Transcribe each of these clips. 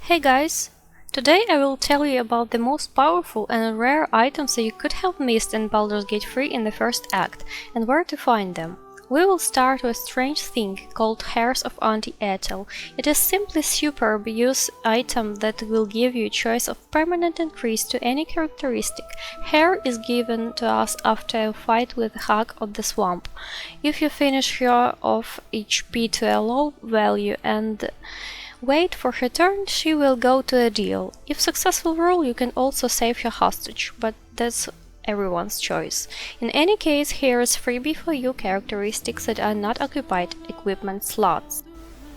Hey guys! Today I will tell you about the most powerful and rare items that you could have missed in Baldur's Gate 3 in the first act, and where to find them. We will start with a strange thing called Hairs of Auntie Ethel. It is simply superb use item that will give you a choice of permanent increase to any characteristic. Hair is given to us after a fight with Hag of the Swamp. If you finish her off HP to a low value and wait for her turn, she will go to a deal. If successful roll, you can also save her hostage, but that's everyone's choice. In any case, here is freebie for you characteristics that are not occupied equipment slots.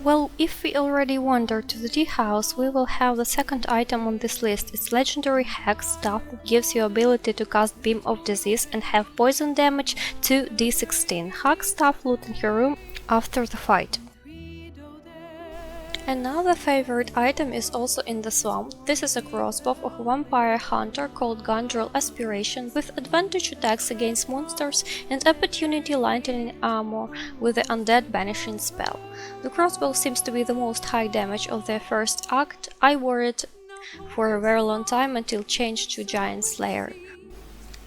Well, if we already wander to the tea house, we will have the second item on this list. It's legendary Hag Staff that gives you ability to cast Beam of Disease and have poison damage to D16. Hag Staff loot in her room after the fight. Another favorite item is also in the swamp. This is a crossbow of a vampire hunter called Gundrel Aspiration with advantage attacks against monsters and opportunity lightning armor with the undead banishing spell. The crossbow seems to be the most high damage of the first act. I wore it for a very long time until changed to Giant Slayer.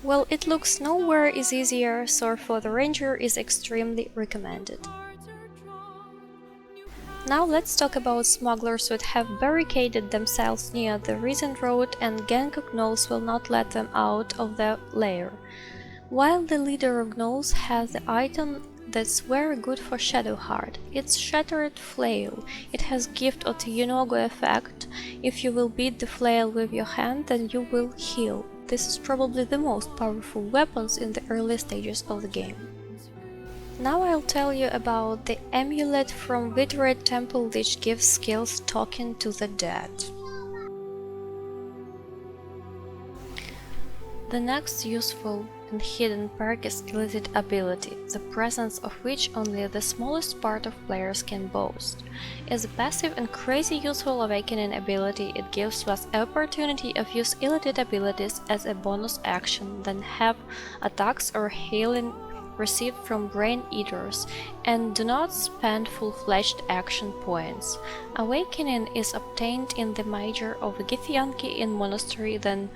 Well, it looks nowhere is easier, so for the ranger is extremely recommended. Now let's talk about smugglers that have barricaded themselves near the Risen Road and gang of gnolls will not let them out of their lair. While the leader of gnolls has the item that's very good for Shadowheart. It's Shattered Flail. It has gift of the Yunogo effect. If you will beat the flail with your hand, then you will heal. This is probably the most powerful weapons in the early stages of the game. Now I'll tell you about the amulet from Witherite Temple which gives skills talking to the dead. The next useful and hidden perk is Illicit Ability, the presence of which only the smallest part of players can boast. As a passive and crazy useful awakening ability, it gives us opportunity of use illicit abilities as a bonus action, then have attacks or healing received from Brain Eaters, and do not spend full-fledged action points. Awakening is obtained in the major of Githyanki in Monastery, then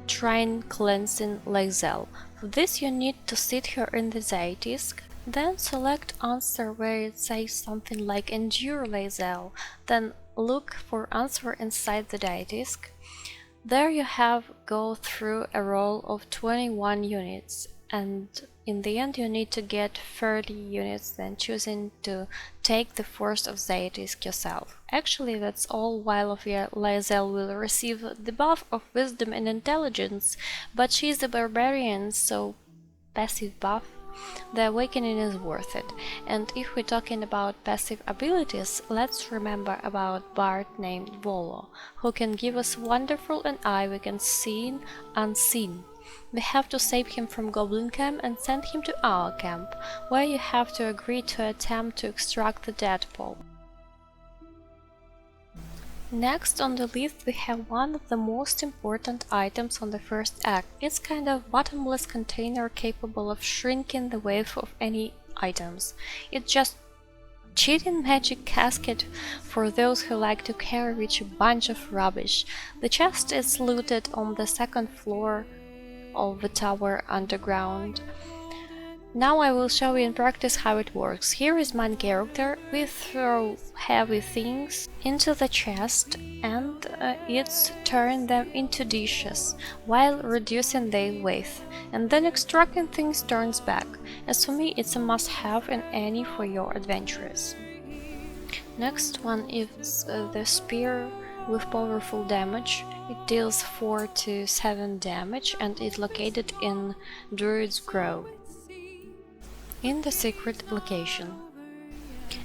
Shrine Cleansing Lazelle. For this you need to sit her in the Zaitisk, then select answer where it says something like Endure Lazelle, then look for answer inside the Zaitisk. There you have go through a roll of 21 units, and in the end you need to get 30 units, then choosing to take the first of Zaitisk yourself. Actually that's all, while Lazelle will receive the buff of Wisdom and Intelligence, but she is a barbarian, so passive buff, the awakening is worth it. And if we're talking about passive abilities, let's remember about Bard named Volo, who can give us wonderful an eye we can see unseen. We have to save him from Goblin Camp and send him to our camp, where you have to agree to attempt to extract the Deadpool. Next on the list we have one of the most important items on the first act. It's kind of bottomless container capable of shrinking the weight of any items. It's just cheating magic casket for those who like to carry rich a bunch of rubbish. The chest is looted on the second floor of the tower underground. Now I will show you in practice how it works. Here is my character. We throw heavy things into the chest and it's turn them into dishes while reducing their weight, and then extracting things turns back. As for me, it's a must-have in any for your adventures. Next one is the spear with powerful damage. It deals 4 to 7 damage and is located in Druid's Grove, in the secret location.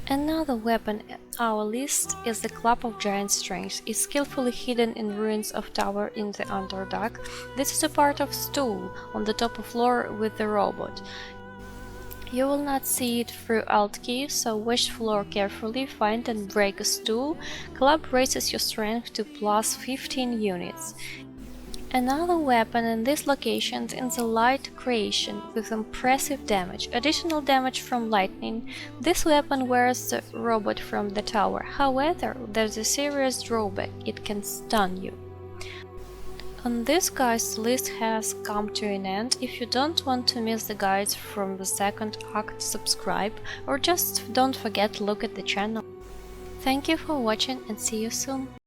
Another weapon on our list is the Club of Giant Strength. It's skillfully hidden in ruins of tower in the Underdark. This is a part of stool on the top floor with the robot. You will not see it through Alt key, so watch floor carefully, find and break a stool. Club raises your strength to plus 15 units. Another weapon in these locations is the light creation with impressive damage. Additional damage from lightning. This weapon wears the robot from the tower. However, there's a serious drawback: it can stun you. On this, guys, the list has come to an end. If you don't want to miss the guides from the second act, subscribe, or just don't forget to look at the channel. Thank you for watching and see you soon.